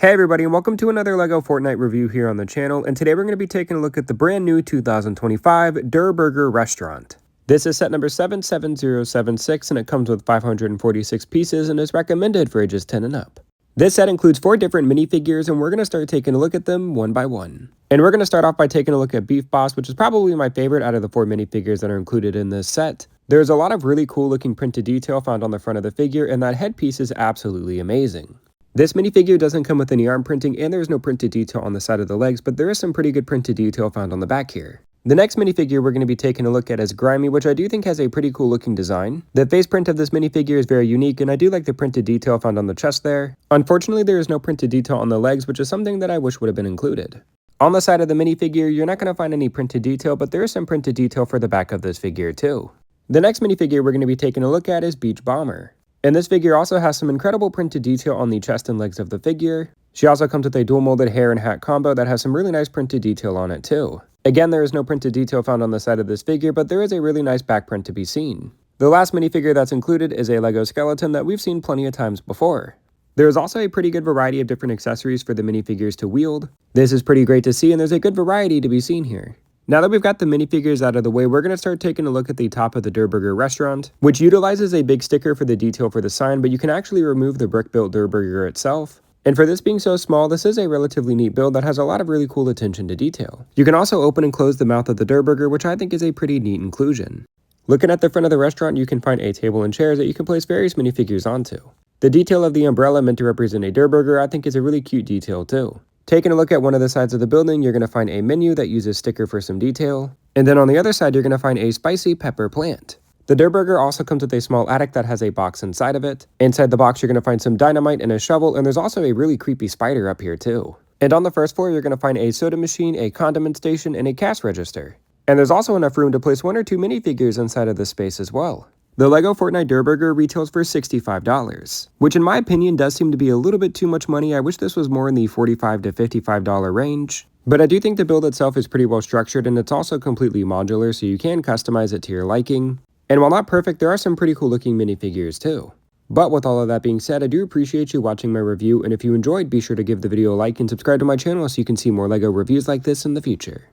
Hey everybody, and welcome to another LEGO Fortnite review here on the channel, and today we're going to be taking a look at the brand new 2025 Durr Burger restaurant. This is set number 77076 and it comes with 546 pieces and is recommended for ages 10 and up. This set includes 4 different minifigures and we're going to start taking a look at them one by one. And we're going to start off by taking a look at Beef Boss, which is probably my favorite out of the 4 minifigures that are included in this set. There's a lot of really cool looking printed detail found on the front of the figure, and that headpiece is absolutely amazing. This minifigure doesn't come with any arm printing and there's no printed detail on the side of the legs, but there is some pretty good printed detail found on the back here. The next minifigure we're going to be taking a look at is Grimy, which I do think has a pretty cool looking design. The face print of this minifigure is very unique and I do like the printed detail found on the chest there. Unfortunately, there is no printed detail on the legs, which is something that I wish would have been included. On the side of the minifigure, you're not going to find any printed detail, but there is some printed detail for the back of this figure too. The next minifigure we're going to be taking a look at is Beach Bomber. And this figure also has some incredible printed detail on the chest and legs of the figure. She also comes with a dual molded hair and hat combo that has some really nice printed detail on it too. Again, there is no printed detail found on the side of this figure, but there is a really nice back print to be seen. The last minifigure that's included is a Lego skeleton that we've seen plenty of times before. There is also a pretty good variety of different accessories for the minifigures to wield. This is pretty great to see and there's a good variety to be seen here. Now that we've got the minifigures out of the way, we're going to start taking a look at the top of the Durr Burger restaurant, which utilizes a big sticker for the detail for the sign, but you can actually remove the brick-built Durr Burger itself. And for this being so small, this is a relatively neat build that has a lot of really cool attention to detail. You can also open and close the mouth of the Durr Burger, which I think is a pretty neat inclusion. Looking at the front of the restaurant, you can find a table and chairs that you can place various minifigures onto. The detail of the umbrella meant to represent a Durr Burger I think is a really cute detail too. Taking a look at one of the sides of the building, you're going to find a menu that uses sticker for some detail. And then on the other side, you're going to find a spicy pepper plant. The Durr Burger also comes with a small attic that has a box inside of it. Inside the box, you're going to find some dynamite and a shovel, and there's also a really creepy spider up here too. And on the first floor, you're going to find a soda machine, a condiment station, and a cash register. And there's also enough room to place 1 or 2 minifigures inside of this space as well. The LEGO Fortnite Durr Burger retails for $65, which in my opinion does seem to be a little bit too much money. I wish this was more in the $45 to $55 range. But I do think the build itself is pretty well structured and it's also completely modular, so you can customize it to your liking. And while not perfect, there are some pretty cool looking minifigures too. But with all of that being said, I do appreciate you watching my review, and if you enjoyed, be sure to give the video a like and subscribe to my channel so you can see more LEGO reviews like this in the future.